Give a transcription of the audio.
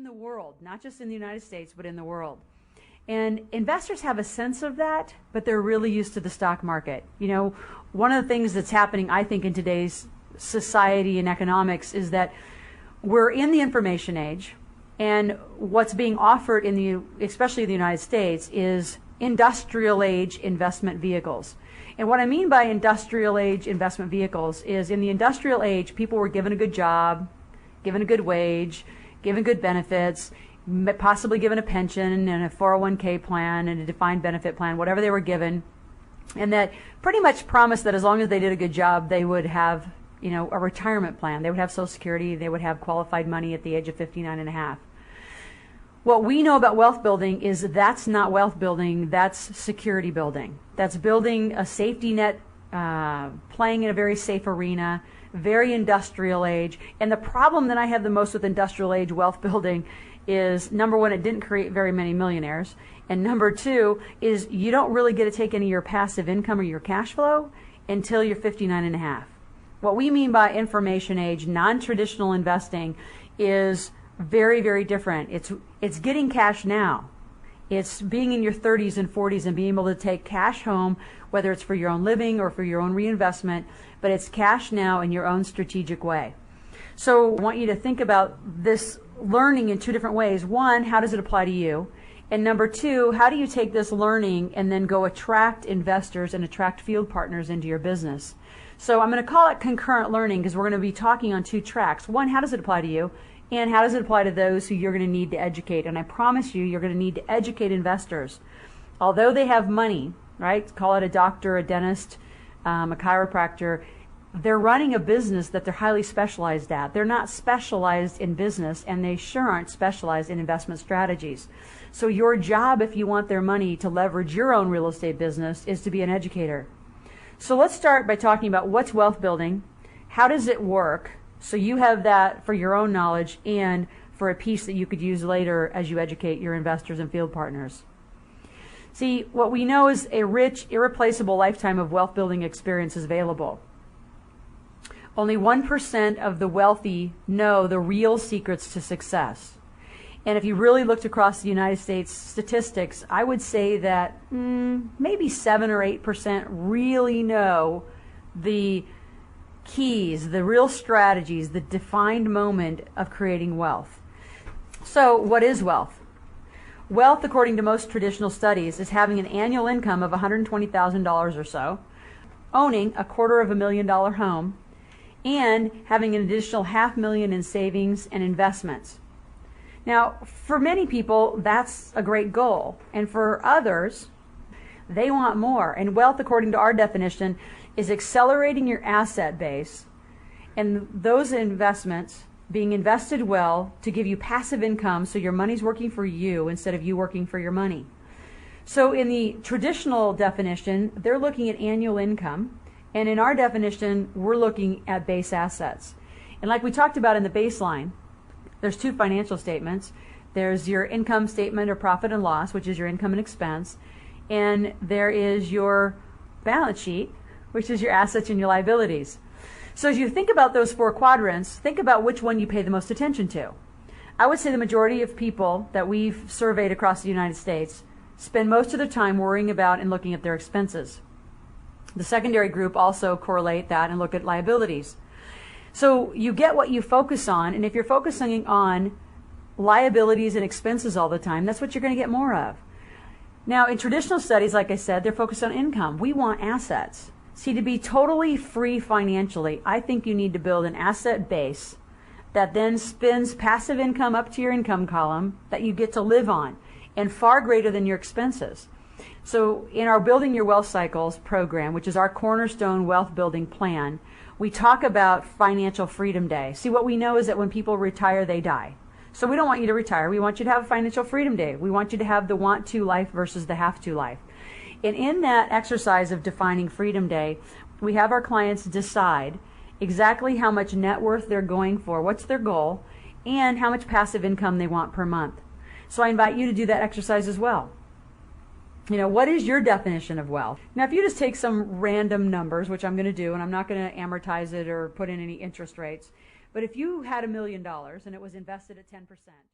the world, not just in the United States, but in the world. And investors have a sense of that, but they're really used to the stock market. You know, one of the things that's happening, I think, in today's society and economics is that we're in the information age, and what's being offered especially in the United States, is industrial age investment vehicles. And what I mean by industrial age investment vehicles is, in the industrial age, people were given a good job, given a good wage, given good benefits, possibly given a pension and a 401k plan and a defined benefit plan, whatever they were given, and that pretty much promised that as long as they did a good job, they would have, you know, a retirement plan. They would have Social Security. They would have qualified money at the age of 59 and a half. What we know about wealth building is that's not wealth building, that's security building. That's building a safety net, playing in a very safe arena, very industrial age. And the problem that I have the most with industrial age wealth building is, number one, it didn't create very many millionaires. And number two is you don't really get to take any of your passive income or your cash flow until you're 59 and a half. What we mean by information age, non-traditional investing, is very, very different. It's getting cash now. It's being in your 30s and 40s and being able to take cash home, whether it's for your own living or for your own reinvestment, but it's cash now in your own strategic way. So I want you to think about this learning in two different ways. One, how does it apply to you? And number two, how do you take this learning and then go attract investors and attract field partners into your business? So I'm going to call it concurrent learning, because we're going to be talking on two tracks. One, how does it apply to you? And how does it apply to those who you're going to need to educate? And I promise you, you're going to need to educate investors. Although they have money, right? Call it a doctor, a dentist, a chiropractor. They're running a business that they're highly specialized at. They're not specialized in business, and they sure aren't specialized in investment strategies. So your job, if you want their money to leverage your own real estate business, is to be an educator. So let's start by talking about what's wealth building, how does it work, so you have that for your own knowledge and for a piece that you could use later as you educate your investors and field partners. See, what we know is a rich, irreplaceable lifetime of wealth building experience is available. Only 1% of the wealthy know the real secrets to success. And if you really looked across the United States statistics, I would say that maybe 7 or 8% really know the keys, the real strategies, the defined moment of creating wealth. So what is wealth? Wealth, according to most traditional studies, is having an annual income of $120,000 or so, owning a $250,000 home, and having an additional $500,000 in savings and investments. Now, for many people, that's a great goal. And for others, they want more. And wealth, according to our definition, is accelerating your asset base and those investments being invested well to give you passive income, so your money's working for you instead of you working for your money. So in the traditional definition, they're looking at annual income. And in our definition, we're looking at base assets. And like we talked about in the baseline, there's two financial statements. There's your income statement or profit and loss, which is your income and expense. And there is your balance sheet, which is your assets and your liabilities. So as you think about those four quadrants, think about which one you pay the most attention to. I would say the majority of people that we've surveyed across the United States spend most of their time worrying about and looking at their expenses. The secondary group also correlate that and look at liabilities. So you get what you focus on, and if you're focusing on liabilities and expenses all the time, that's what you're going to get more of. Now, in traditional studies, like I said, they're focused on income. We want assets. See, to be totally free financially, I think you need to build an asset base that then spins passive income up to your income column that you get to live on, and far greater than your expenses. So in our Building Your Wealth Cycles program, which is our cornerstone wealth building plan, we talk about Financial Freedom Day. See, what we know is that when people retire, they die. So we don't want you to retire. We want you to have a Financial Freedom Day. We want you to have the want to life versus the have to life. And in that exercise of defining Freedom Day, we have our clients decide exactly how much net worth they're going for, what's their goal, and how much passive income they want per month. So I invite you to do that exercise as well. You know, what is your definition of wealth? Now, if you just take some random numbers, which I'm going to do, and I'm not going to amortize it or put in any interest rates, but if you had $1 million and it was invested at 10%,